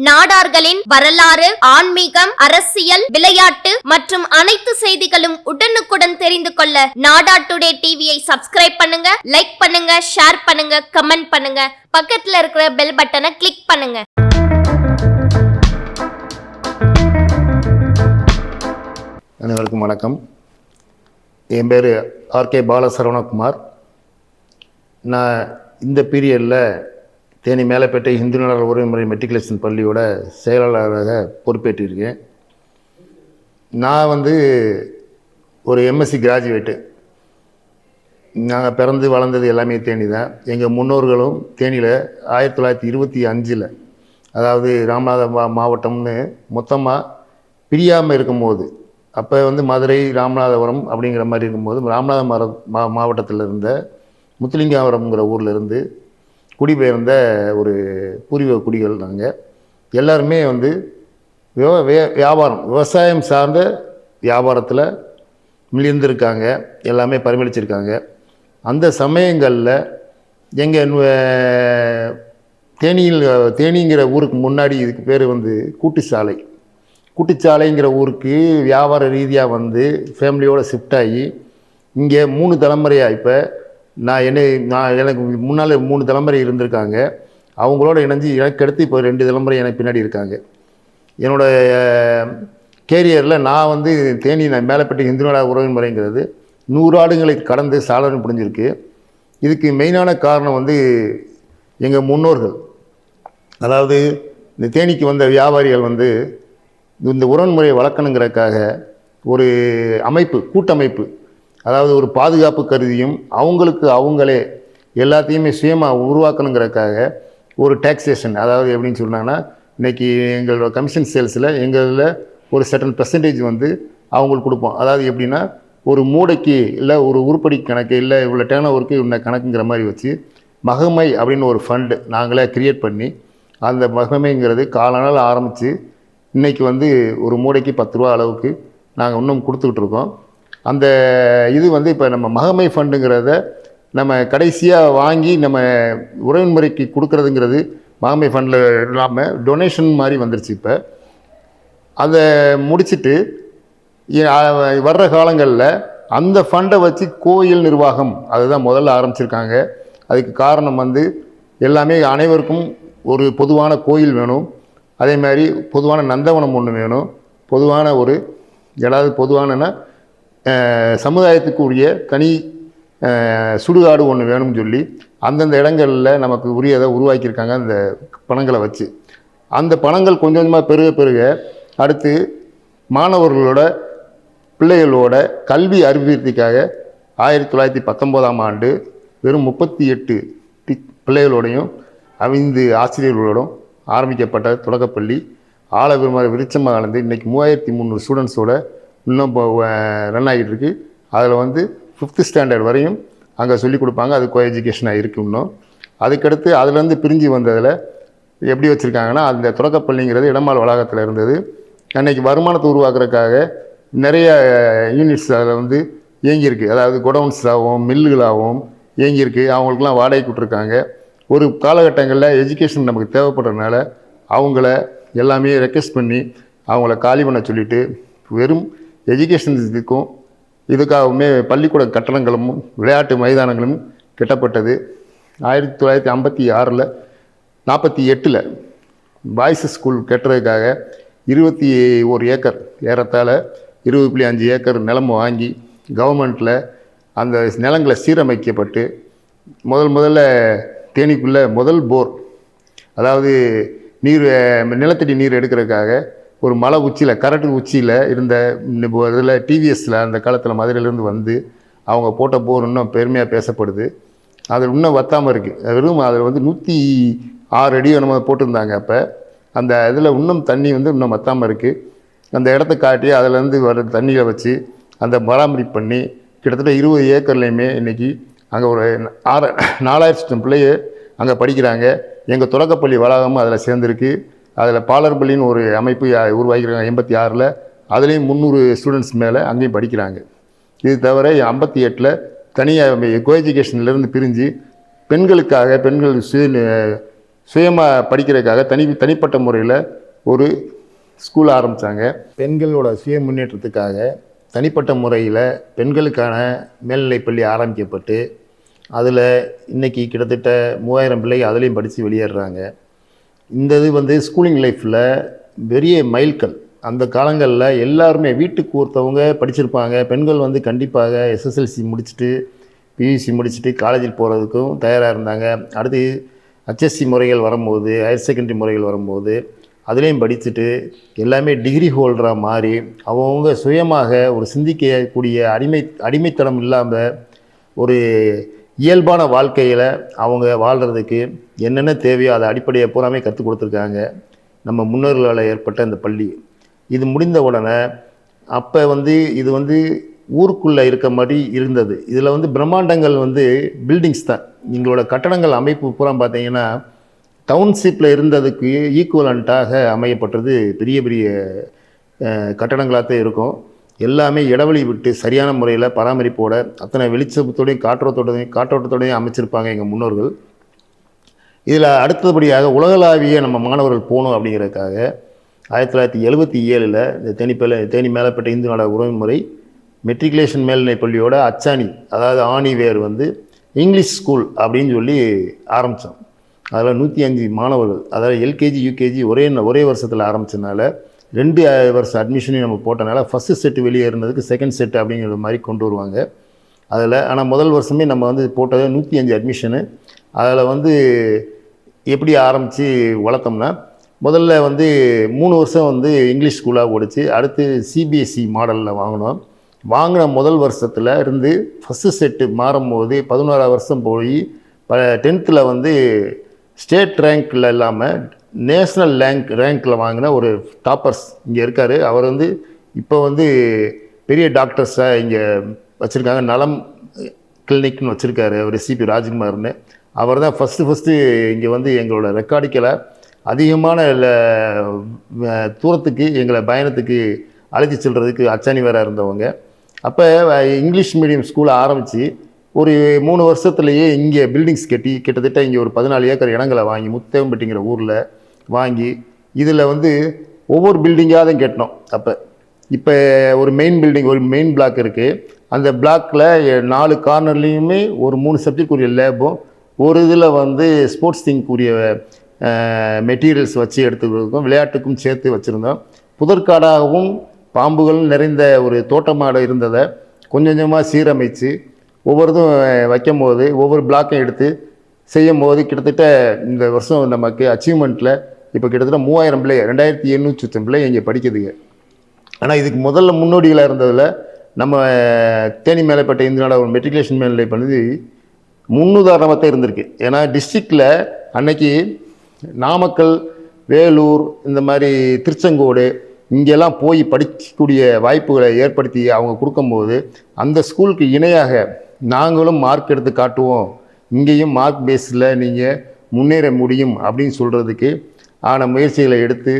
நாடார்களின் வரலாறு, ஆன்மீகம், அரசியல், விளையாட்டு மற்றும் அனைத்து செய்திகளும் உடனுக்குடன் தெரிந்து கொள்ள நாடா டுடே டிவியை சப்ஸ்கிரைப் பண்ணுங்க, லைக் பண்ணுங்க, ஷேர் பண்ணுங்க, கமெண்ட் பண்ணுங்க. பக்கத்துல இருக்கிற பெல் பட்டனை கிளிக் பண்ணுங்க. அனைவருக்கும் வணக்கம். என் பேர் ஆர்கே பாலசரவணகுமார். நான் இந்த பீரியடில் தேனி மேலப்பேட்டை இந்து நாடார் உறவுமுறை மெட்ரிகுலேஷன் பள்ளியோட செயலாளராக பொறுப்பேற்றிருக்கேன். நான் ஒரு எம்எஸ்சி கிராஜுவேட்டு. நாங்கள் பிறந்து வளர்ந்தது எல்லாமே தேனி தான். எங்கள் முன்னோர்களும் தேனியில் 1925 அதாவது ராமநாதபுரம் மாவட்டம்னு மொத்தமாக பிரியாமல் இருக்கும்போது, அப்போ மதுரை ராமநாதபுரம் அப்படிங்கிற மாதிரி இருக்கும்போது ராமநாதபுரம் மாவட்டத்தில் இருந்த முத்துலிங்காபுரம்ங்கிற ஊரில் இருந்து குடிபெயர்ந்த ஒரு பூர்வீக குடிகள். நாங்கள் எல்லாருமே வியாபாரம், விவசாயம் சார்ந்த வியாபாரத்தில் மிளிர்ந்திருக்காங்க, எல்லாமே பரிமளிச்சிருக்காங்க. அந்த சமயங்களில் எங்கள் தேனிங்கிற ஊருக்கு முன்னாடி இதுக்கு பேர் கூட்டுச்சாலை. கூட்டுச்சாலைங்கிற ஊருக்கு வியாபார ரீதியாக ஃபேமிலியோடு ஷிஃப்ட் ஆகி இங்கே 3 தலைமுறையாக இப்போ எனக்கு முன்னால் 3 தலைமுறை இருந்திருக்காங்க. அவங்களோட இணைஞ்சு எனக்கு அடுத்து இப்போ 2 தலைமுறை எனக்கு பின்னாடி இருக்காங்க. என்னோடய கேரியரில் நான் தேனி மேலப்பேட்டை இந்து நாடார் உறவுமுறைங்கிறது 100 ஆண்டுகளை கடந்து சாதனை புரிஞ்சிருக்கு. இதுக்கு மெயினான காரணம் எங்கள் முன்னோர்கள், அதாவது இந்த தேனிக்கு வந்த வியாபாரிகள் இந்த உறவுமுறையை வளர்க்கணுங்கிறதுக்காக ஒரு அமைப்பு, கூட்டமைப்பு, அதாவது ஒரு பாதுகாப்பு கருதியும் அவங்களே எல்லாத்தையுமே சுயமாக உருவாக்கணுங்கிறதுக்காக ஒரு டேக்ஸேஷன், அதாவது எப்படின்னு சொன்னாங்கன்னா, இன்றைக்கி எங்களோட கமிஷன் சேல்ஸில் எங்களில் ஒரு சர்டன் பெர்சன்டேஜ் அவங்களுக்கு கொடுப்போம். அதாவது எப்படின்னா, ஒரு மூடைக்கு இல்லை ஒரு உருப்படி கணக்கு இல்லை இவ்வளோ டேர்ன் ஓவருக்கு இவ்வளோ கணக்குங்கிற மாதிரி வச்சு மகமை அப்படின்னு ஒரு ஃபண்டு நாங்களே க்ரியேட் பண்ணி, அந்த மகமைங்கிறது காலநாள் ஆரம்பித்து இன்றைக்கி ஒரு மூடைக்கு 10 ரூபா அளவுக்கு நாங்கள் இன்னும் கொடுத்துக்கிட்டு இருக்கோம். அந்த இது இப்போ நம்ம மகமை ஃபண்டுங்கிறத நம்ம கடைசியாக வாங்கி நம்ம உறவுமுறைக்கு கொடுக்குறதுங்கிறது மகமை ஃபண்டில் இல்லாமல் டொனேஷன் மாதிரி வந்துருச்சு. இப்போ அதை முடிச்சுட்டு வர்ற காலங்களில் அந்த ஃபண்டை வச்சு கோயில் நிர்வாகம் அதுதான் முதல்ல ஆரம்பிச்சிருக்காங்க. அதுக்கு காரணம் எல்லாமே அனைவருக்கும் ஒரு பொதுவான கோயில் வேணும், அதே மாதிரி பொதுவான நந்தவனம் ஒன்று வேணும், பொதுவான ஒரு ஏதாவது பொதுவானன்னா சமுதாயத்துக்கு உரிய தனி சுடுகாடு ஒன்று வேணும்னு சொல்லி அந்தந்த இடங்களில் நமக்கு உரியதை உருவாக்கியிருக்காங்க. அந்த பணங்களை வச்சு அந்த பணங்கள் கொஞ்சம் கொஞ்சமாக பெருக அடுத்து மாணவர்களோட பிள்ளைகளோட கல்வி அபிவிருத்திக்காக 1919ஆம் ஆண்டு வெறும் 38 பிள்ளைகளோடையும் 5 ஆசிரியர்களோடும் ஆரம்பிக்கப்பட்ட தொடக்கப்பள்ளி ஆலபெருமாள் விருட்சமாக கலந்து இன்றைக்கி 3300 ஸ்டூடெண்ட்ஸோட இன்னும் இப்போ ரன் ஆகிட்டு இருக்குது. அதில் 5th ஸ்டாண்டர்ட் வரையும் அங்கே சொல்லிக் கொடுப்பாங்க. அது கோ எஜுகேஷனாக இருக்குது. இன்னும் அதுக்கடுத்து அதுலேருந்து பிரிஞ்சு வந்ததில் எப்படி வச்சுருக்காங்கன்னா, அந்த தொடக்கப்பள்ளிங்கிறது இடமால் வளாகத்தில் இருந்தது. அன்றைக்கி வருமானத்தை உருவாக்குறதுக்காக நிறைய யூனிட்ஸ் அதில் இயங்கியிருக்கு. அதாவது குடவுன்ஸாகவும் மில்லுகளாகவும் இயங்கியிருக்கு. அவங்களுக்குலாம் வாடகை கொடுத்துருக்காங்க. ஒரு காலகட்டங்களில் எஜுகேஷன் நமக்கு தேவைப்படுறதுனால அவங்கள எல்லாமே ரெக்வெஸ்ட் பண்ணி அவங்கள காலி பண்ண சொல்லிவிட்டு வெறும் எஜுகேஷன் இதுக்காகவுமே பள்ளிக்கூட கட்டணங்களும் விளையாட்டு மைதானங்களும் கட்டப்பட்டது. 1956 48 பாய்ஸ் ஸ்கூல் கட்டுறதுக்காக 21 ஏக்கர் ஏறத்தாழ 20.5 ஏக்கர் நிலம் வாங்கி கவர்மெண்ட்டில் அந்த நிலங்களை சீரமைக்கப்பட்டு முதல்ல தேனிக்குள்ளே முதல் போர், அதாவது நிலத்தடி நீர் எடுக்கிறதுக்காக ஒரு மலை உச்சியில் கரட்டு உச்சியில் இருந்த இதில் டிவிஎஸில் அந்த காலத்தில் மதுரையிலேருந்து அவங்க போட்ட போர் இன்னும் பெருமையாக பேசப்படுது. அது இன்னும் வத்தாமல் இருக்குது. வெறும் அதில் 106 அடி நம்ம போட்டிருந்தாங்க. அப்போ அந்த இதில் இன்னும் தண்ணி இன்னும் வத்தாமல் இருக்குது. அந்த இடத்த காட்டி அதிலேருந்து வர தண்ணியை வச்சு அந்த பராமரிப்பு பண்ணி கிட்டத்தட்ட 20 ஏக்கர்லேயுமே இன்றைக்கி அங்கே ஒரு 4000 பிள்ளைய அங்கே படிக்கிறாங்க. எங்கள் தொடக்கப்பள்ளி வளாகமும் அதில் சேர்ந்துருக்கு. அதில் பாலர் பள்ளின்னு ஒரு அமைப்பு உருவாக்கியிருக்காங்க 86. அதுலேயும் 300 ஸ்டூடெண்ட்ஸ் மேலே அங்கேயும் படிக்கிறாங்க. இது தவிர 58 தனியாக கோ எஜுகேஷன்லேருந்து பிரிஞ்சு பெண்களுக்காக பெண்கள் சுயமாக படிக்கிறதுக்காக தனிப்பட்ட முறையில் ஒரு ஸ்கூல் ஆரம்பித்தாங்க. பெண்களோட சுய முன்னேற்றத்துக்காக தனிப்பட்ட முறையில் பெண்களுக்கான மேல்நிலைப்பள்ளி ஆரம்பிக்கப்பட்டு அதில் இன்றைக்கி கிட்டத்தட்ட 3000 பிள்ளைங்க அதுலேயும் படித்து வெளியேறாங்க. இந்த இது ஸ்கூலிங் லைஃப்பில் பெரிய மைல்கல். அந்த காலங்களில் எல்லாருமே வீட்டுக்கு ஒருத்தவங்க படிச்சிருப்பாங்க. பெண்கள் கண்டிப்பாக எஸ்எஸ்எல்சி முடிச்சுட்டு பியூசி முடிச்சுட்டு காலேஜில் போகிறதுக்கும் தயாராக இருந்தாங்க. அடுத்து ஹெச்எஸ்சி முறைகள் வரும்போது, ஹையர் செகண்டரி முறைகள் வரும்போது அதுலேயும் படிச்சுட்டு எல்லாமே டிகிரி ஹோல்டராக மாறி அவங்க சுயமாக ஒரு சிந்திக்கக்கூடிய அடிமைத்தனம் இல்லாமல் ஒரு இயல்பான வாழ்க்கையில் அவங்க வாழ்கிறதுக்கு என்னென்ன தேவையோ அதை அடிப்படையை பூராமே கற்றுக் கொடுத்துருக்காங்க நம்ம முன்னோர்களால் ஏற்பட்ட அந்த பள்ளி. இது முடிந்த உடனே அப்போ இது ஊருக்குள்ளே இருக்க மாதிரி இருந்தது. இதில் பிரம்மாண்டங்கள் பில்டிங்ஸ் தான். எங்களோட கட்டடங்கள் அமைப்பு பூரா பார்த்தீங்கன்னா டவுன்ஷிப்பில் இருந்ததுக்கு ஈக்குவலண்ட்டாக அமையப்பட்டது. பெரிய பெரிய கட்டடங்களாக தான் இருக்கும். எல்லாமே இடைவெளி விட்டு சரியான முறையில் பராமரிப்போட அத்தனை வெளிச்சத்தோடையும் காற்றோட்டத்தோடையும் அமைச்சிருப்பாங்க எங்கள் முன்னோர்கள். இதில் அடுத்தபடியாக உலகளாவிய நம்ம மாணவர்கள் போகணும் அப்படிங்கிறதுக்காக 1977 இந்த தேனி மேலப்பட்ட இந்து நாடக உறவுமுறை மெட்ரிகுலேஷன் மேல்நிலை பள்ளியோட அச்சாணி, அதாவது ஆணிவேர் இங்கிலீஷ் ஸ்கூல் அப்படின்னு சொல்லி ஆரம்பித்தோம். அதில் 105 மாணவர்கள், அதாவது எல்கேஜி யூகேஜி ஒரே வருஷத்தில் ஆரம்பித்ததுனால 2 வருஷம் அட்மிஷனையும் நம்ம போட்டனால ஃபஸ்ட்டு செட்டு வெளியே இருந்ததுக்கு செகண்ட் செட்டு அப்படிங்கிற மாதிரி கொண்டு வருவாங்க அதில். ஆனால் முதல் வருஷமே நம்ம போட்டது 105 அட்மிஷனு. அதில் எப்படி ஆரம்பித்து வளர்த்தோம்னா முதல்ல 3 வருஷம் இங்கிலீஷ் ஸ்கூலாக ஓடிச்சு. அடுத்து சிபிஎஸ்சி மாடலில் வாங்கின முதல் வருஷத்தில் இருந்து ஃபஸ்ட்டு செட்டு மாறும்போது 11ஆம் வருஷம் போய் 10th ஸ்டேட் ரேங்க்கில் இல்லாமல் நேஷ்னல் ரேங்க்கில் வாங்கின ஒரு டாப்பர்ஸ் இங்கே இருக்கார். அவர் இப்போ பெரிய டாக்டர்ஸாக இங்கே வச்சுருக்காங்க. நலம் கிளினிக்னு வச்சுருக்காரு அவர், சிபி ராஜ்குமார்னு. அவர் தான் ஃபஸ்ட்டு இங்கே எங்களோட ரெக்கார்டிக்கலை அதிகமான தூரத்துக்கு எங்களை பயணத்துக்கு அழைச்சி செல்றதுக்கு அச்சாணி வேற இருந்தவங்க. அப்போ இங்கிலீஷ் மீடியம் ஸ்கூலை ஆரம்பித்து ஒரு 3 வருஷத்துலேயே இங்கே பில்டிங்ஸ் கட்டி கிட்டத்தட்ட இங்கே ஒரு 14 ஏக்கர் இடங்களை வாங்கி முத்தேவம்பட்டிங்கிற ஊரில் வாங்கி இதில் ஒவ்வொரு பில்டிங்காக தான் கட்டணும். இப்போ ஒரு மெயின் பில்டிங், ஒரு மெயின் பிளாக் இருக்குது. அந்த பிளாக்கில் 4 கார்னர்லேயுமே ஒரு 3 சப்ஜெக்டுக்குரிய லேபும் ஒரு இதில் ஸ்போர்ட்ஸ் திங்குரிய மெட்டீரியல்ஸ் வச்சு எடுத்துக்கிறதுக்கும் விளையாட்டுக்கும் சேர்த்து வச்சுருந்தோம். புதற்காடாகவும் பாம்புகள் நிறைந்த ஒரு தோட்டமாட இருந்ததை கொஞ்சம் கொஞ்சமாக சீரமைச்சு ஒவ்வொருதும் வைக்கும்போது ஒவ்வொரு பிளாக்கையும் எடுத்து செய்யும் போது கிட்டத்தட்ட இந்த வருஷம் நமக்கு அச்சீவ்மெண்ட்டில் இப்போ கிட்டத்தட்ட 3000 பிள்ளை 2800 பிள்ளை இங்கே படிக்குதுங்க. ஆனால் இதுக்கு முதல்ல முன்னோடிகளாக இருந்ததில் நம்ம தேனி மேலப்பட்ட இந்து நாடக மெட்ரிகுலேஷன் மேல்நிலை பள்ளி முன்னுதாரணமாக தான் இருந்திருக்கு. ஏன்னா டிஸ்ட்ரிக்டில் அன்னைக்கு நாமக்கல், வேலூர், இந்த மாதிரி திருச்செங்கோடு இங்கெல்லாம் போய் படிக்கக்கூடிய வாய்ப்புகளை ஏற்படுத்தி அவங்க கொடுக்கும்போது அந்த ஸ்கூலுக்கு இணையாக நாங்களும் மார்க் எடுத்து காட்டுவோம், இங்கேயும் மார்க் பேஸில் நீங்கள் முன்னேற முடியும் அப்படின்னு சொல்கிறதுக்கு ஆன முயற்சிகளை எடுத்து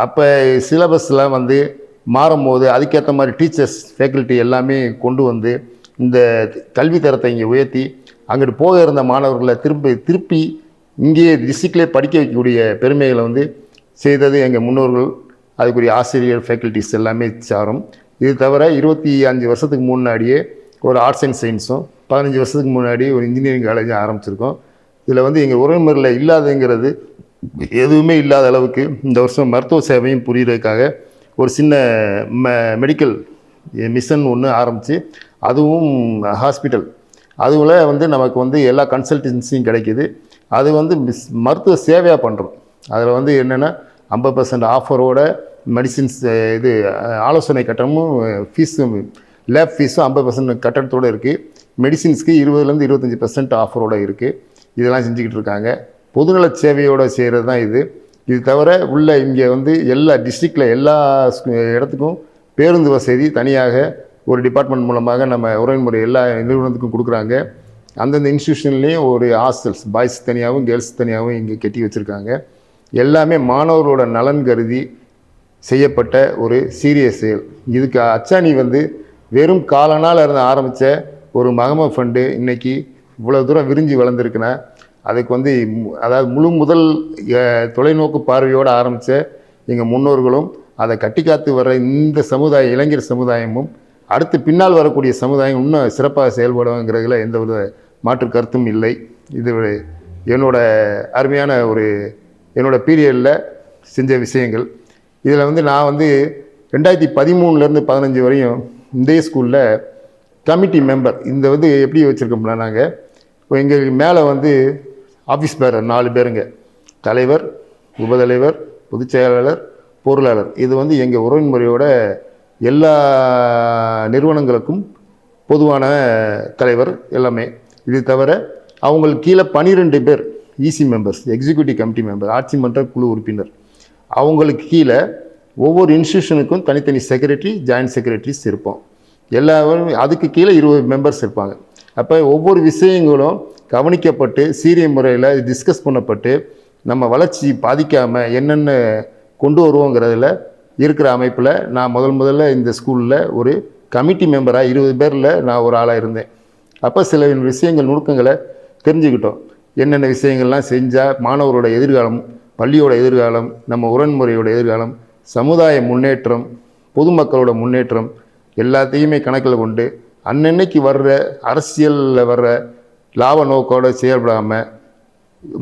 அப்போ சிலபஸ்லாம் மாறும்போது அதுக்கேற்ற மாதிரி டீச்சர்ஸ் ஃபேக்கல்ட்டி எல்லாமே கொண்டு இந்த கல்வி தரத்தை இங்கே உயர்த்தி அங்கிட்டு போக இருந்த மாணவர்களை திருப்பி இங்கேயே டிஸ்ட்ரிக்ட்லேயே படிக்க வைக்கக்கூடிய பெருமைகளை செய்தது எங்கள் முன்னோர்கள். அதுக்குரிய ஆசிரியர் ஃபேக்கல்ட்டிஸ் எல்லாமே சாரும். இது தவிர 25 வருஷத்துக்கு முன்னாடியே ஒரு ஆர்ட்ஸ் அண்ட் சயின்ஸும் 15 வருஷத்துக்கு முன்னாடி ஒரு இன்ஜினியரிங் காலேஜும் ஆரம்பிச்சிருக்கோம். இதில் எங்கள் உறவுமுறையில் இல்லாதங்கிறது எதுவுமே இல்லாத அளவுக்கு இந்த வருஷம் மருத்துவ சேவையும் புரிகிறதுக்காக ஒரு சின்ன மெடிக்கல் மிஷன் ஒன்று ஆரம்பித்து அதுவும் ஹாஸ்பிட்டல் அதுவில் நமக்கு எல்லா கன்சல்டன்சியும் கிடைக்கிது. அது மருத்துவ சேவையாக பண்ணுறோம். அதில் என்னென்னா 50% ஆஃபரோட மெடிசின்ஸ் இது ஆலோசனை கட்டணமும் ஃபீஸும் லேப் ஃபீஸும் 50% கட்டணத்தோடு இருக்குது. மெடிசின்ஸ்க்கு 20% 25% ஆஃபரோடு இருக்குது. இதெல்லாம் செஞ்சுக்கிட்டு இருக்காங்க. பொதுநல சேவையோடு செய்கிறது தான் இது. இது தவிர உள்ள இங்கே எல்லா டிஸ்ட்ரிக்டில் எல்லா இடத்துக்கும் பேருந்து வசதி தனியாக ஒரு டிபார்ட்மெண்ட் மூலமாக நம்ம உறவுமுறை எல்லா நிறுவனத்துக்கும் கொடுக்குறாங்க. அந்தந்த இன்ஸ்டியூஷன்லேயும் ஒரு ஹாஸ்டல்ஸ் பாய்ஸ் தனியாகவும் கேர்ள்ஸ் தனியாகவும் இங்கே கட்டி வச்சுருக்காங்க. எல்லாமே மாணவர்களோட நலன் கருதி செய்யப்பட்ட ஒரு சீரியஸ் செயல். இதுக்கு அச்சாணி வெறும் காலனால் இருந்து ஆரம்பித்த ஒரு மகம ஃபண்டு இன்றைக்கி இவ்வளோ தூரம் விரிஞ்சு வளர்ந்துருக்குன்னா அதுக்கு வந்து அதாவது முதல் தொலைநோக்கு பார்வையோடு ஆரம்பித்த எங்கள் முன்னோர்களும் அதை கட்டி காத்து வர இந்த சமுதாய இளைஞர் சமுதாயமும் அடுத்து பின்னால் வரக்கூடிய சமுதாயம் இன்னும் சிறப்பாக செயல்படுங்கிறதுல எந்த ஒரு மாற்று கருத்தும் இல்லை. இது என்னோட அருமையான என்னோட பீரியடில் செஞ்ச விஷயங்கள். இதில் வந்து நான் வந்து 2013 15 வரையும் இந்த ஸ்கூலில் கமிட்டி மெம்பர். இந்த வந்து எப்படி வச்சுருக்கோம்னா, நாங்கள் இப்போ எங்களுக்கு மேலே வந்து ஆஃபீஸ் பேரர் 4 பேருங்க, தலைவர், உபதலைவர், பொதுச் செயலாளர், பொருளாளர். இது வந்து எங்கள் உறவுமுறையோட எல்லா நிறுவனங்களுக்கும் பொதுவான தலைவர் எல்லாமே. இது தவிர அவங்களுக்கு கீழே 12 பேர் EC members, executive committee member, ஆட்சி மன்ற குழு உறுப்பினர். அவங்களுக்கு கீழே ஒவ்வொரு இன்ஸ்டியூஷனுக்கும் தனித்தனி செக்ரட்டரி, ஜாயின்ட் செக்ரட்டரிஸ் இருப்போம். எல்லாரும் அதுக்கு கீழே 20 மெம்பர்ஸ் இருப்பாங்க. அப்போ ஒவ்வொரு விஷயங்களும் கவனிக்கப்பட்டு சீரிய முறையில் டிஸ்கஸ் பண்ணப்பட்டு நம்ம வளர்ச்சி பாதிக்காமல் என்னென்ன கொண்டு வருவோங்கிறதுல இருக்கிற அமைப்பில் நான் முதல்ல இந்த ஸ்கூலில் ஒரு கமிட்டி மெம்பராக 20 பேரில் நான் ஒரு ஆளாக இருந்தேன். அப்போ சில விஷயங்கள் நுணுக்கங்களை தெரிஞ்சுக்கிட்டோம். என்னென்ன விஷயங்கள்லாம் செஞ்சால் மாணவரோட எதிர்காலம், பள்ளியோட எதிர்காலம், நம்ம உறன்முறையோட எதிர்காலம், சமுதாய முன்னேற்றம், பொதுமக்களோட முன்னேற்றம் எல்லாத்தையுமே கணக்கில் கொண்டு அன்னன்னைக்கு வர்ற அரசியலில் வர்ற லாப நோக்கோடு செயல்படாமல்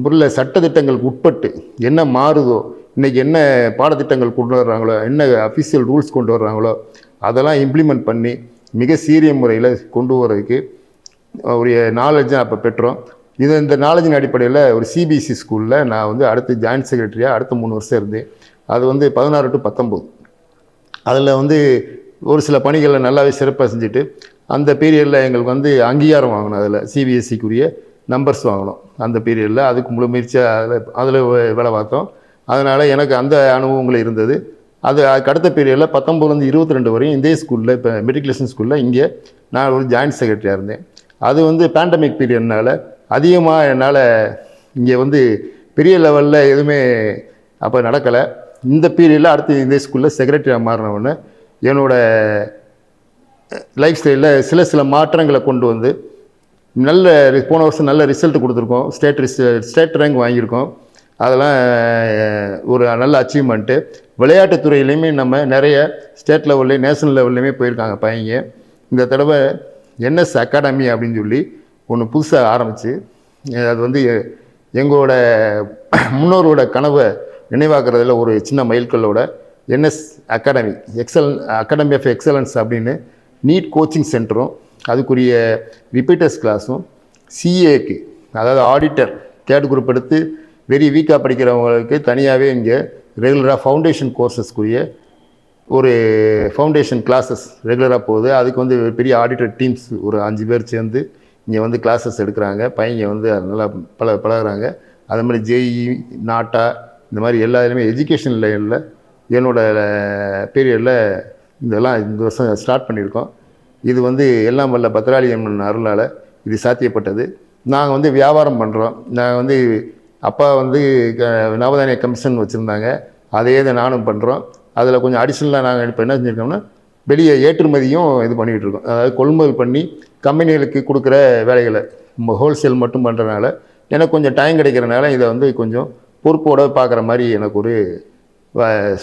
உள்ள சட்டத்திட்டங்களுக்கு உட்பட்டு என்ன மாறுதோ, இன்றைக்கி என்ன பாடத்திட்டங்கள் கொண்டு வர்றாங்களோ, என்ன அஃபிஷியல் ரூல்ஸ் கொண்டு வர்றாங்களோ அதெல்லாம் இம்ப்ளிமெண்ட் பண்ணி மிக சீரிய முறையில் கொண்டு வர்றதுக்கு ஒரு நாலேஜை அப்போ பெற்றோம். இந்த நாலேஜின் அடிப்படையில் ஒரு சிபிஎஸ்சி ஸ்கூலில் நான் வந்து அடுத்து ஜாயின்ட் செக்ரட்டரியாக அடுத்த 3 வருஷம் இருந்தேன். அது வந்து 16 to 19. அதில் வந்து ஒரு சில பணிகளை நல்லாவே சிறப்பாக செஞ்சுட்டு அந்த பீரியடில் எங்களுக்கு வந்து அங்கீகாரம் வாங்கணும். அதில் சிபிஎஸ்சிக்குரிய நம்பர்ஸ் வாங்கணும் அந்த பீரியடில். அதுக்கு முழு முயற்சியாக அதில் வேலை பார்த்தோம். அதனால் எனக்கு அந்த அனுபவங்கள் இருந்தது. அதுக்கு அடுத்த பீரியடில் 19 to 22 வரையும் இதே ஸ்கூலில், இப்போ மெட்ரிகுலேஷன் ஸ்கூலில் இங்கே நான் ஒரு ஜாயின்ட் செக்ரட்டரியாக இருந்தேன். அது வந்து பேண்டமிக் பீரியட்னால அதிகமாக என்னால் இங்கே வந்து பெரிய லெவலில் எதுவுமே அப்போ நடக்கலை. இந்த பீரியடில் அடுத்து இதே ஸ்கூலில் செக்ரட்டரியாக மாறினவுடனே என்னோடய லைஃப் ஸ்டைலில் சில மாற்றங்களை கொண்டு வந்து போன வருஷம் நல்ல ரிசல்ட் கொடுத்துருக்கோம். ஸ்டேட் ரேங்க் வாங்கியிருக்கோம். அதெல்லாம் ஒரு நல்ல அச்சீவ்மெண்ட்டு. விளையாட்டுத்துறையிலையுமே நம்ம நிறைய ஸ்டேட் லெவல்லையும் நேஷனல் லெவல்லையுமே போயிருக்காங்க பையங்க. இந்த தடவை என்எஸ் அகாடமி அப்படின்னு சொல்லி ஒன்று புதுசாக ஆரம்பித்து, அது வந்து எங்களோட முன்னோரோட கனவை நினைவாக்குறதுல ஒரு சின்ன மைல்கல்லோட NS academy, academy of excellence அப்படின்னு நீட் கோச்சிங் சென்டரும் அதுக்குரிய ரிப்பீட்டர்ஸ் கிளாஸும், சிஏக்கு அதாவது ஆடிட்டர் தேர்ட் குரூப் எடுத்து வெரி வீக்காக படிக்கிறவங்களுக்கு தனியாகவே இங்கே ரெகுலராக ஃபவுண்டேஷன் கோர்சஸ்க்குரிய ஒரு ஃபவுண்டேஷன் கிளாஸஸ் ரெகுலராக போகுது. அதுக்கு வந்து பெரிய ஆடிட்டர் டீம்ஸ் ஒரு 5 பேர் சேர்ந்து இங்கே வந்து கிளாஸஸ் எடுக்கிறாங்க. பையங்க வந்து நல்லா பழகுறாங்க. அது மாதிரி ஜேஇ, நாட்டா, இந்த மாதிரி எல்லா இதுலையுமே எஜுகேஷன் லைனில் என்னோடய பீரியடில் இதெல்லாம் இந்த வருஷம் ஸ்டார்ட் பண்ணியிருக்கோம். இது வந்து எல்லாம் வல்ல பத்ராளி அம்மன் அருளால் இது சாத்தியப்பட்டது. நாங்கள் வந்து வியாபாரம் பண்ணுறோம். நாங்கள் வந்து அப்பா வந்து நவதானிய கமிஷன் வச்சுருந்தாங்க, அதையே தான் நானும் பண்ணுறோம். அதில் கொஞ்சம் அடிஷ்னலாக நாங்கள் இப்போ என்ன செஞ்சுருக்கோம்னா வெளியே ஏற்றுமதியும் இது பண்ணிகிட்டு இருக்கோம். அதாவது கொள்முதல் பண்ணி கம்பெனிகளுக்கு கொடுக்குற வேலைகளை ஹோல்சேல் மட்டும் பண்ணுறதுனால எனக்கு கொஞ்சம் டைம் கிடைக்கிறனால இதை வந்து கொஞ்சம் பொறுப்போடு பார்க்குற மாதிரி எனக்கு ஒரு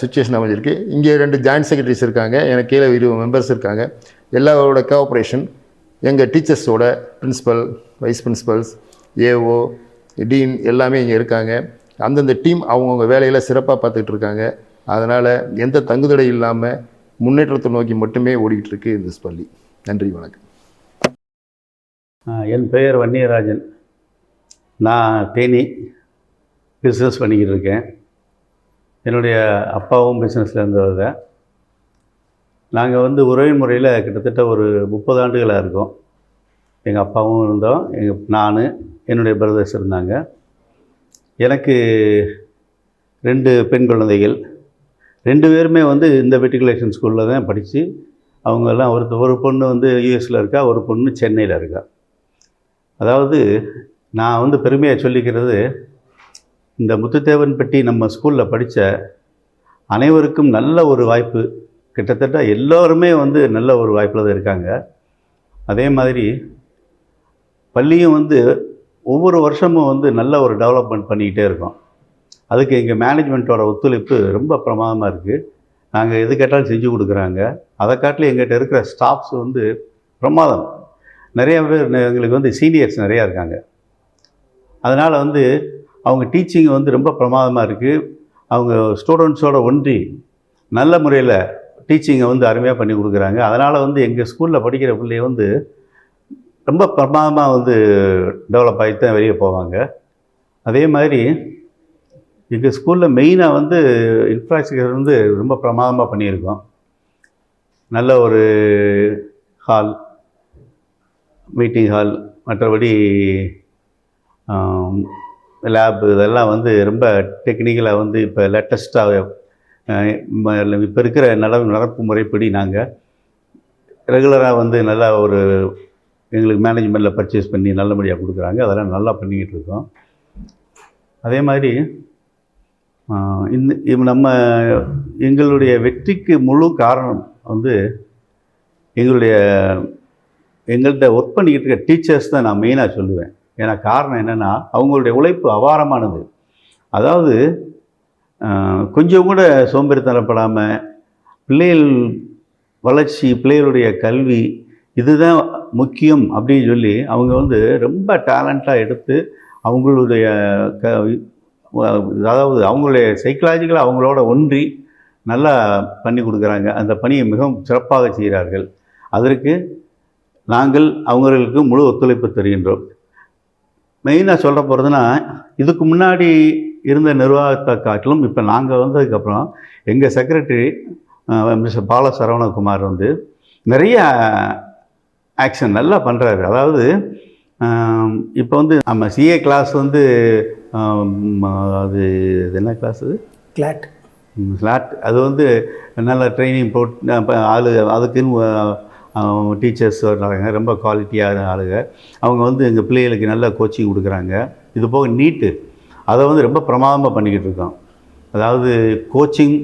சுச்சுவேஷன் அமைஞ்சிருக்கு. இங்கே 2 ஜாயின்ட் செக்ரட்டரிஸ் இருக்காங்க, எனக்கு கீழே 20 மெம்பர்ஸ் இருக்காங்க. எல்லாரோட கோஆப்ரேஷன் எங்கள் டீச்சர்ஸோட, பிரின்ஸிபல், வைஸ் பிரின்ஸிபல்ஸ், ஏஓ, டீன் எல்லாமே இங்கே இருக்காங்க. அந்தந்த டீம் அவங்கவுங்க வேலையில் சிறப்பாக பார்த்துக்கிட்டு இருக்காங்க. அதனால் எந்த தங்குதடை இல்லாமல் முன்னேற்றத்தை நோக்கி மட்டுமே ஓடிக்கிட்டு இருக்கு இந்த பள்ளி. நன்றி, வணக்கம். என் பெயர் வன்னியராஜன். நான் தேனி பிஸ்னஸ் பண்ணிக்கிட்டு இருக்கேன். என்னுடைய அப்பாவும் பிஸ்னஸில் இருந்தவர் தான். நாங்கள் வந்து உறவின் முறையில் கிட்டத்தட்ட ஒரு 30 ஆண்டுகளாக இருக்கோம். எங்கள் அப்பாவும் இருந்தோம், நான், என்னுடைய பிரதர்ஸ் இருந்தாங்க. எனக்கு 2 பெண் குழந்தைகள். 2 பேருமே வந்து இந்த மெட்ரிகுலேஷன் ஸ்கூலில் தான் படித்து அவங்கெல்லாம் ஒரு பொண்ணு வந்து யூஎஸில் இருக்கா, ஒரு பொண்ணு சென்னையில் இருக்கா. அதாவது நான் வந்து பெருமையாக சொல்லிக்கிறது, இந்த முத்துத்தேவன்பட்டி நம்ம ஸ்கூலில் படித்த அனைவருக்கும் நல்ல ஒரு வாய்ப்பு, கிட்டத்தட்ட எல்லோருமே வந்து நல்ல ஒரு வாய்ப்பில் தான் இருக்காங்க. அதே மாதிரி பள்ளியும் வந்து ஒவ்வொரு வருஷமும் வந்து நல்ல ஒரு டெவலப்மெண்ட் பண்ணிக்கிட்டே இருக்கோம். அதுக்கு எங்கள் மேனேஜ்மெண்ட்டோட ஒத்துழைப்பு ரொம்ப பிரமாதமாக இருக்குது. நாங்கள் எது கேட்டாலும் செஞ்சு கொடுக்குறாங்க. அதை காட்டிலும் எங்கிட்ட இருக்கிற ஸ்டாஃப்ஸ் வந்து பிரமாதம். நிறைய பேர் எங்களுக்கு வந்து சீனியர்ஸ் நிறையா இருக்காங்க. அதனால் வந்து அவங்க டீச்சிங் வந்து ரொம்ப பிரமாதமாக இருக்குது. அவங்க ஸ்டூடெண்ட்ஸோட ஒன்றி நல்ல முறையில் டீச்சிங்கை வந்து அருமையாக பண்ணி கொடுக்குறாங்க. அதனால் வந்து எங்கள் ஸ்கூலில் படிக்கிற பிள்ளைய வந்து ரொம்ப பிரமாதமாக வந்து டெவலப் ஆகி தான் வெளியே போவாங்க. அதே மாதிரி எங்கள் ஸ்கூலில் மெயினாக வந்து இன்ஃப்ராஸ்ட்ரக்சர் வந்து ரொம்ப பிரமாதமாக பண்ணியிருக்கோம். நல்ல ஒரு ஹால், மீட்டிங் ஹால், மற்றபடி லேப் இதெல்லாம் வந்து ரொம்ப டெக்னிக்கலாக வந்து இப்போ லேட்டஸ்ட்டாக இப்போ இருக்கிற நடப்பு முறைப்படி நாங்கள் ரெகுலராக வந்து நல்லா ஒரு எங்களுக்கு மேனேஜ்மெண்ட்டில் பர்ச்சேஸ் பண்ணி நல்லபடியாக கொடுக்குறாங்க. அதெல்லாம் நல்லா பண்ணிக்கிட்டு இருக்கோம். அதே மாதிரி நம்ம எங்களுடைய வெற்றிக்கு முழு காரணம் வந்து எங்கள்கிட்ட ஒர்க் பண்ணிக்கிட்டு இருக்க டீச்சர்ஸ் தான் நான் மெயினாக சொல்லுவேன். ஏன்னா காரணம் என்னென்னா அவங்களுடைய உழைப்பு அபாரமானது. அதாவது கொஞ்சம் கூட சோம்பேறித்தனப்படாமல் பிள்ளைகள் வளர்ச்சி, பிள்ளைகளுடைய கல்வி இதுதான் முக்கியம் அப்படின்னு சொல்லி அவங்க வந்து ரொம்ப டேலண்ட்டாக எடுத்து அவங்களுடைய அதாவது அவங்களுடைய சைக்கலாஜிக்கலாக அவங்களோட ஒன்றி நல்லா பண்ணி கொடுக்குறாங்க. அந்த பணியை மிகவும் சிறப்பாக செய்கிறார்கள். அதற்கு நாங்கள் அவங்களுக்கு முழு ஒத்துழைப்பு தருகின்றோம். மெயினாக சொல்ல போகிறதுனா, இதுக்கு முன்னாடி இருந்த நிர்வாகத்தை காட்டிலும் இப்போ நாங்கள் வந்ததுக்கப்புறம் எங்கள் செக்ரட்டரி மிஸ்டர் பால சரவணகுமார் வந்து நிறைய ஆக்ஷன் நல்லா பண்ணுறாரு. அதாவது இப்போ வந்து நம்ம சிஏ கிளாஸ் வந்து அது என்ன கிளாஸ், அது ஸ்லாட், அது வந்து நல்ல ட்ரைனிங் போட்டு அதுக்குன்னு டீச்சர்ஸ் வர்றாங்க, ரொம்ப குவாலிட்டியான ஆளுங்க. அவங்க வந்து எங்கள் பிள்ளைகளுக்கு நல்ல கோச்சிங் கொடுக்குறாங்க. இது போக நீட்டு அதை வந்து ரொம்ப பிரமாதமாக பண்ணிக்கிட்டு இருக்கோம். அதாவது கோச்சிங்,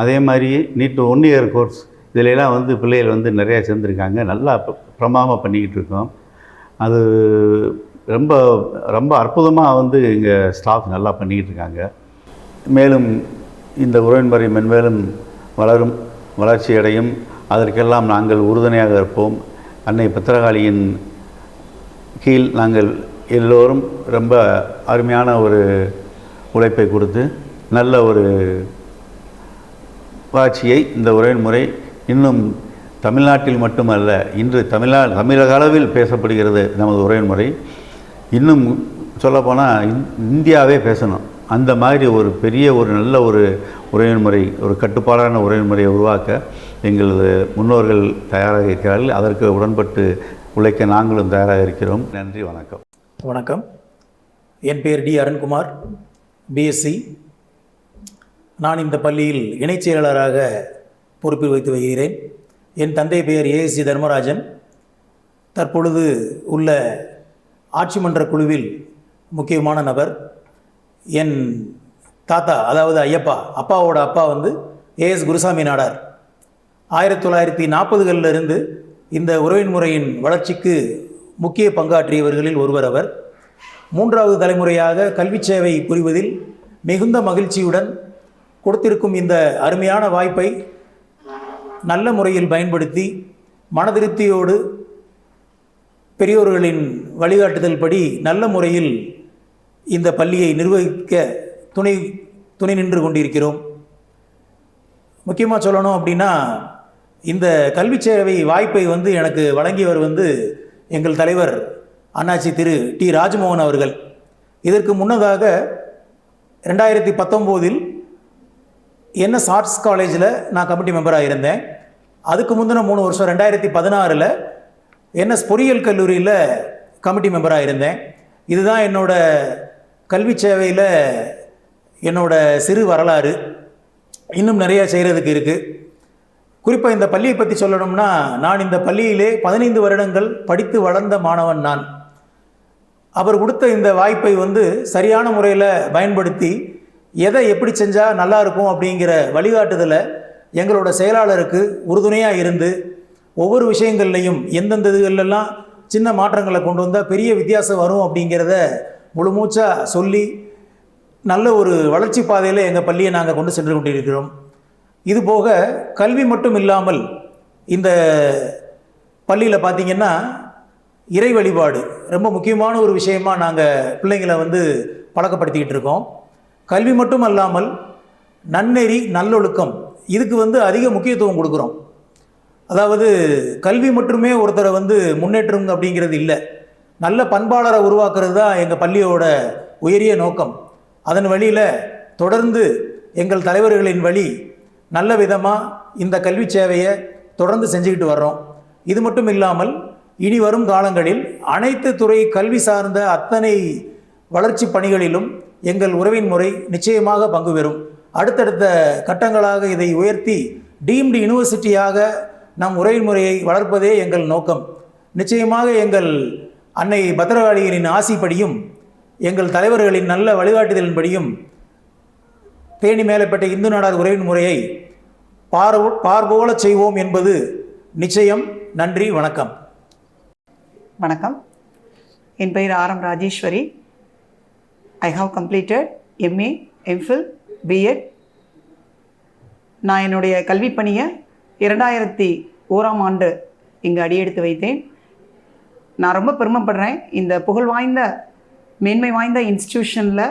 அதே மாதிரி நீட்டு 1 இயர் கோர்ஸ், இதிலெல்லாம் வந்து பிள்ளைகள் வந்து நிறையா சேர்ந்துருக்காங்க. நல்லா பிரமாதமாக பண்ணிக்கிட்டு இருக்கோம். அது ரொம்ப ரொம்ப அற்புதமாக வந்து எங்கள் ஸ்டாஃப் நல்லா பண்ணிக்கிட்டு இருக்காங்க. மேலும் இந்த உறவின்முறை மென்மேலும் வளர்ச்சி அடையும். அதற்கெல்லாம் நாங்கள் உறுதுணையாக இருப்போம். அன்னை பத்திரகாளியின் கீழ் நாங்கள் எல்லோரும் ரொம்ப அருமையான ஒரு உழைப்பை கொடுத்து நல்ல ஒரு வளர்ச்சியை இந்த உறவின்முறை இன்னும் தமிழ்நாட்டில் மட்டுமல்ல, இன்று தமிழக அளவில் பேசப்படுகிறது நமது உறவின்முறை. இன்னும் சொல்லப்போனால் இந்தியாவே பேசணும். அந்த மாதிரி ஒரு பெரிய ஒரு நல்ல ஒரு உறவின்முறை, ஒரு கட்டுப்பாடான உறவின்முறையை உருவாக்க எங்களது முன்னோர்கள் தயாராக இருக்கிறார்கள். அதற்கு உடன்பட்டு உழைக்க நாங்களும் தயாராக இருக்கிறோம். நன்றி, வணக்கம். வணக்கம். என் பெயர் டி அருண்குமார், பிஎஸ்சி. நான் இந்த பள்ளியில் இணைச் செயலாளராக பொறுப்பில் வைத்து வருகிறேன். என் தந்தை பெயர் ஏஎஸ்சி தர்மராஜன். தற்பொழுது உள்ள ஆட்சி மன்ற குழுவில் முக்கியமான நபர். என் தாத்தா, அதாவது அப்பாவோட அப்பா வந்து ஏஎஸ் குருசாமி நாடார். 1940களிலிருந்து இந்த உறவின்முறையின் வளர்ச்சிக்கு முக்கிய பங்காற்றியவர்களில் ஒருவர் அவர். 3வது தலைமுறையாக கல்வி சேவை புரிவதில் மிகுந்த மகிழ்ச்சியுடன் கொடுத்திருக்கும் இந்த அருமையான வாய்ப்பை நல்ல முறையில் பயன்படுத்தி மனதிருப்தியோடு பெரியோர்களின் வழிகாட்டுதல் படி நல்ல முறையில் இந்த பள்ளியை நிர்வகிக்க துணை நின்று கொண்டிருக்கிறோம். முக்கியமாக சொல்லணும் அப்படின்னா, இந்த கல்வி சேவை வாய்ப்பை வந்து எனக்கு வழங்கியவர் வந்து எங்கள் தலைவர் அண்ணாச்சி திரு டி ராஜ்மோகன் அவர்கள். இதற்கு முன்னதாக 2019 என்எஸ் ஆர்ட்ஸ் காலேஜில் நான் கமிட்டி மெம்பராக இருந்தேன். அதுக்கு முந்தின 3 வருஷம் 2016 என்எஸ் பொறியியல் கல்லூரியில் கமிட்டி மெம்பராக இருந்தேன். இதுதான் என்னோட கல்வி சேவையில் என்னோட சிறு வரலாறு. இன்னும் நிறையா செய்கிறதுக்கு இருக்குது. குறிப்பாக இந்த பள்ளியை பற்றி சொல்லணும்னா, நான் இந்த பள்ளியிலே 15 வருடங்கள் படித்து வளர்ந்த மாணவன் நான். அவர் கொடுத்த இந்த வாய்ப்பை வந்து சரியான முறையில் பயன்படுத்தி எதை எப்படி செஞ்சால் நல்லா இருக்கும் அப்படிங்கிற வழிகாட்டுதலை எங்களோட செயலாளருக்கு உறுதுணையாக இருந்து ஒவ்வொரு விஷயங்கள்லையும் எந்தெந்த இதுகளெல்லாம் சின்ன மாற்றங்களை கொண்டு வந்தால் பெரிய வித்தியாசம் வரும் அப்படிங்கிறத முழுமூச்சாக சொல்லி நல்ல ஒரு வளர்ச்சி பாதையில் எங்கள் பள்ளியை நாங்கள் கொண்டு சென்று கொண்டிருக்கிறோம். இதுபோக கல்வி மட்டும் இல்லாமல் இந்த பள்ளியில் பார்த்திங்கன்னா இறை வழிபாடு ரொம்ப முக்கியமான ஒரு விஷயமாக நாங்கள் பிள்ளைங்களை பழக்கப்படுத்திக்கிட்டு இருக்கோம். கல்வி மட்டும் அல்லாமல் நன்னெறி நல்லொழுக்கம் இதுக்கு அதிக முக்கியத்துவம் கொடுக்குறோம். அதாவது கல்வி மட்டுமே ஒருத்தரை முன்னேற்றம் அப்படிங்கிறது இல்லை, நல்ல பண்பாளரை உருவாக்குறது தான் எங்கள் பள்ளியோட உயரிய நோக்கம். அதன் வழியில் தொடர்ந்து எங்கள் தலைவர்களின் வழி நல்ல விதமாக இந்த கல்வி சேவையை தொடர்ந்து செஞ்சுக்கிட்டு வர்றோம். இது மட்டும் இல்லாமல் இனி வரும் காலங்களில் அனைத்து துறை கல்வி சார்ந்த அத்தனை வளர்ச்சி பணிகளிலும் எங்கள் உறவின் முறை நிச்சயமாக பங்கு பெறும். அடுத்தடுத்த கட்டங்களாக இதை உயர்த்தி டீம்டு யூனிவர்சிட்டியாக நம் உறவின் முறையை வளர்ப்பதே எங்கள் நோக்கம். நிச்சயமாக எங்கள் அன்னை பத்திரகாளிகளின் ஆசிப்படியும் எங்கள் தலைவர்களின் நல்ல வழிகாட்டுதலின்படியும் தேனி மேலப்பட்ட இந்து நாடார் உறவின் முறையை பார்போல செய்வோம் என்பது நிச்சயம். நன்றி, வணக்கம். வணக்கம். என் பெயர் R M. Rajeswari. I have completed MA, MPhil, BEd. நான் என்னுடைய கல்வி பணியை 2001ஆம் ஆண்டு இங்கு அடியெடுத்து வைத்தேன். நான் ரொம்ப பெருமைப்படுறேன். இந்த புகழ் வாய்ந்த மேன்மை வாய்ந்த இன்ஸ்டிடியூஷனில்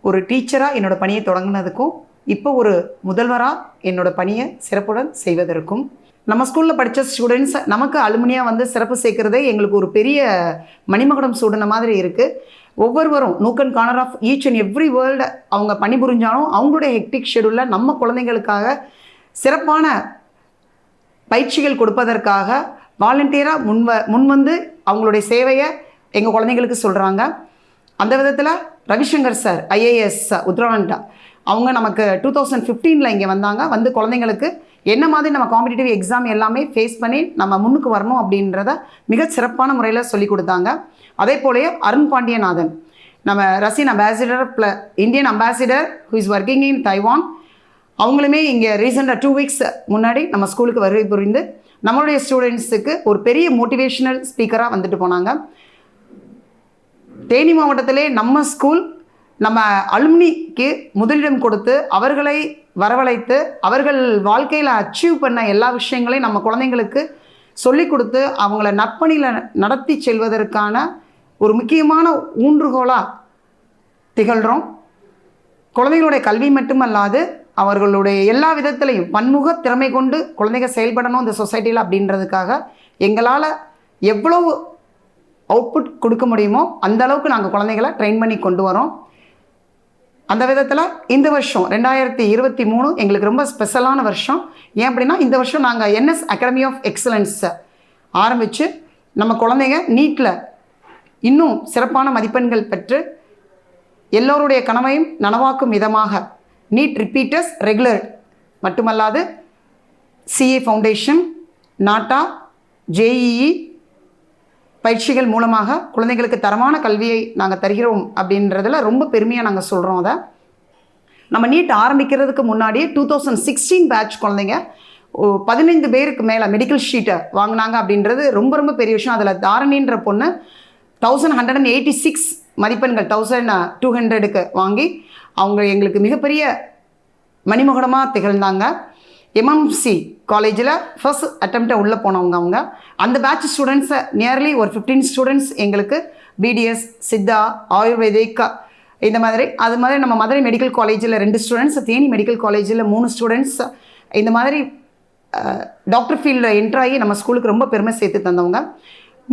ஒரு டீச்சராக என்னோடய பணியை தொடங்கினதுக்கும் இப்போ ஒரு முதல்வராக என்னோடய பணியை சிறப்புடன் செய்வதற்கும் நம்ம ஸ்கூலில் படித்த ஸ்டூடெண்ட்ஸ் நமக்கு அலுமினியாக சிறப்பு சேர்க்குறதே எங்களுக்கு ஒரு பெரிய மணிமகுடம் சூடின மாதிரி இருக்குது. ஒவ்வொருவரும் nook and corner of each and every world அவங்க பணிபுரிஞ்சாலும் அவங்களுடைய ஹெக்டிக் ஷெடியூலில் நம்ம குழந்தைங்களுக்காக சிறப்பான பயிற்சிகள் கொடுப்பதற்காக வாலண்டியராக முன்வந்து அவங்களுடைய சேவையை எங்கள் குழந்தைங்களுக்கு சொல்கிறாங்க. அந்த விதத்தில் ரவிசங்கர் சார் ஐஏஎஸ் உத்தரவாண்டா அவங்க நமக்கு 2015 இங்கே வந்தாங்க. குழந்தைங்களுக்கு என்ன மாதிரி நம்ம காம்படிட்டிவ் எக்ஸாம் எல்லாமே ஃபேஸ் பண்ணி நம்ம முன்னுக்கு வரணும் அப்படின்றத மிக சிறப்பான முறையில் சொல்லி கொடுத்தாங்க. அதே போலயே அருண் பாண்டியநாதன் நம்ம Russian ambassador Indian ambassador who is working in Taiwan, அவங்களுமே இங்கே ரீசெண்டாக 2 வீக்ஸ் முன்னாடி நம்ம ஸ்கூலுக்கு வருகை புரிந்து நம்மளுடைய ஸ்டூடெண்ட்ஸுக்கு ஒரு பெரிய மோட்டிவேஷனல் ஸ்பீக்கராக வந்துட்டு போனாங்க. தேனி மாவட்டத்திலே நம்ம ஸ்கூல் நம்ம அலுமினிக்கு முதலிடம் கொடுத்து அவர்களை வரவழைத்து அவர்கள் வாழ்க்கையில் அச்சீவ் பண்ண எல்லா விஷயங்களையும் நம்ம குழந்தைங்களுக்கு சொல்லிக் கொடுத்து அவங்கள நற்பணியில் நடத்தி செல்வதற்கான ஒரு முக்கியமான ஊன்றுகோலாக திகழ்கிறோம். குழந்தைகளுடைய கல்வி மட்டுமல்லாது அவர்களுடைய எல்லா விதத்திலையும் பன்முக திறமை கொண்டு குழந்தைங்க செயல்படணும் இந்த சொசைட்டியில் அப்படின்றதுக்காக எங்களால் எவ்வளவு அவுட்புட் கொடுக்க முடியுமோ அந்த அளவுக்கு நாங்கள் குழந்தைகளை ட்ரெயின் பண்ணி கொண்டு வரோம். அந்த விதத்தில் இந்த வருஷம் 2023 எங்களுக்கு ரொம்ப ஸ்பெஷலான வருஷம். ஏன் அப்படின்னா இந்த வருஷம் நாங்கள் என்எஸ் அகாடமி ஆஃப் எக்ஸலன்ஸை ஆரம்பித்து நம்ம குழந்தைங்க நீட்டில் இன்னும் சிறப்பான மதிப்பெண்கள் பெற்று எல்லோருடைய கனவையும் நனவாக்கும் விதமாக நீட் ரிப்பீட்டர்ஸ் ரெகுலர் மட்டுமல்லாது சிஏ ஃபவுண்டேஷன், நாட்டா, ஜேஇஇ பயிற்சிகள் மூலமாக குழந்தைகளுக்கு தரமான கல்வியை நாங்கள் தருகிறோம் அப்படின்றதில் ரொம்ப பெருமையாக நாங்கள் சொல்கிறோம். அதை நம்ம நீட் ஆரம்பிக்கிறதுக்கு முன்னாடியே 2016 பேட்ச் குழந்தைங்க 15 பேருக்கு மேலே மெடிக்கல் ஷீட்டை வாங்கினாங்க அப்படின்றது ரொம்ப ரொம்ப பெரிய விஷயம். அதில் தாரணின்ற பொண்ணு 1186 மதிப்பெண்கள் 1200க்கு வாங்கி அவங்க எங்களுக்கு மிகப்பெரிய மணிமகுடமாக திகழ்ந்தாங்க. எம்எம்சி காலேஜில் ஃபர்ஸ்ட் அட்டெம்ப்டை உள்ளே போனவங்க அவங்க. அந்த பேட்ச் ஸ்டூடெண்ட்ஸை நியர்லி ஒரு 15 ஸ்டூடெண்ட்ஸ் எங்களுக்கு பிடிஎஸ், சித்தா, ஆயுர்வேதிக் இந்த மாதிரி அது மாதிரி நம்ம மதுரை மெடிக்கல் காலேஜில் 2 ஸ்டூடெண்ட்ஸ், தேனி மெடிக்கல் காலேஜில் 3 ஸ்டூடெண்ட்ஸ் இந்த மாதிரி டாக்டர் ஃபீல்டில் என்ட்ராகி நம்ம ஸ்கூலுக்கு ரொம்ப பெருமை சேர்த்து தந்தவங்க.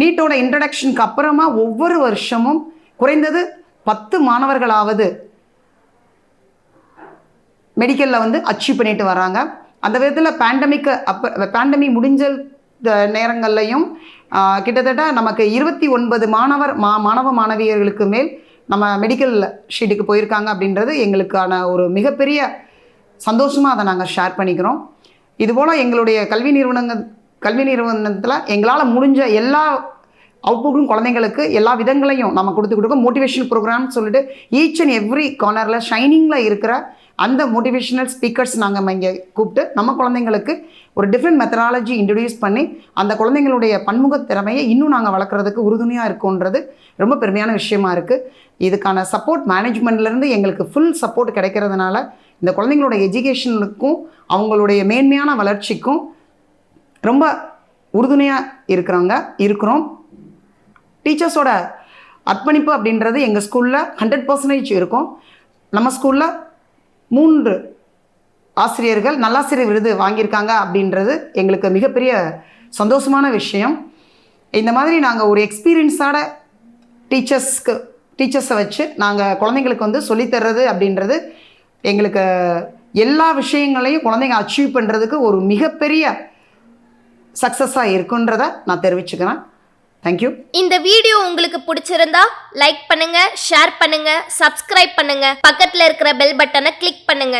நீட்டோட இன்ட்ரடக்ஷனுக்கு அப்புறமா ஒவ்வொரு வருஷமும் குறைந்தது 10 மாணவர்களாவது மெடிக்கலில் அச்சீவ் பண்ணிட்டு வராங்க. அந்த விதத்தில் பேண்டமிக் முடிஞ்ச நேரங்கள்லையும் கிட்டத்தட்ட நமக்கு 29 மாணவ மாணவியர்களுக்கு மேல் நம்ம மெடிக்கல் ஷீட்டுக்கு போயிருக்காங்க அப்படின்றது எங்களுக்கான ஒரு மிகப்பெரிய சந்தோஷமாக அதை நாங்கள் ஷேர் பண்ணிக்கிறோம். இதுபோல் எங்களுடைய கல்வி நிறுவனத்தில் எங்களால் முடிஞ்ச எல்லா அவுட்புட்டும் குழந்தைங்களுக்கு எல்லா விதங்களையும் நம்ம கொடுத்துக்கிட்டு மோட்டிவேஷனல் ப்ரோக்ராம்னு சொல்லிட்டு ஈச் அண்ட் எவ்ரி கார்னரில் ஷைனிங்கில் இருக்கிற அந்த மோட்டிவேஷனல் ஸ்பீக்கர்ஸ் நாங்கள் இங்கே கூப்பிட்டு நம்ம குழந்தைங்களுக்கு ஒரு டிஃப்ரெண்ட் மெத்தடாலஜி இன்ட்ரடியூஸ் பண்ணி அந்த குழந்தைங்களுடைய பன்முக திறமையை இன்னும் நாங்கள் வளர்க்குறதுக்கு உறுதுணையாக இருக்குன்றது ரொம்ப பெருமையான விஷயமா இருக்குது. இதுக்கான சப்போர்ட் மேனேஜ்மெண்ட்லேருந்து எங்களுக்கு ஃபுல் சப்போர்ட் கிடைக்கிறதுனால இந்த குழந்தைங்களோட எஜுகேஷனுக்கும் அவங்களுடைய மேன்மையான வளர்ச்சிக்கும் ரொம்ப உறுதுணையாக இருக்கிறோம். டீச்சர்ஸோட அர்ப்பணிப்பு அப்படின்றது எங்கள் ஸ்கூலில் 100% இருக்கும். நம்ம ஸ்கூலில் 3 ஆசிரியர்கள் நல்லாசிரியர் விருது வாங்கியிருக்காங்க அப்படின்றது எங்களுக்கு மிகப்பெரிய சந்தோஷமான விஷயம். இந்த மாதிரி நாங்கள் ஒரு எக்ஸ்பீரியன்ஸான டீச்சர்ஸை வச்சு நாங்கள் குழந்தைங்களுக்கு வந்து சொல்லித்தர்றது அப்படின்றது எங்களுக்கு எல்லா விஷயங்களையும் குழந்தைங்க அச்சீவ் பண்ணுறதுக்கு ஒரு மிகப்பெரிய சக்ஸஸாக இருக்குன்றதை நான் தெரிவிச்சுக்கிறேன். தேங்க்யூ. இந்த வீடியோ உங்களுக்கு பிடிச்சிருந்தா லைக் பண்ணுங்க, ஷேர் பண்ணுங்க, சப்ஸ்கிரைப் பண்ணுங்க, பக்கத்துல இருக்கிற பெல் பட்டனை கிளிக் பண்ணுங்க.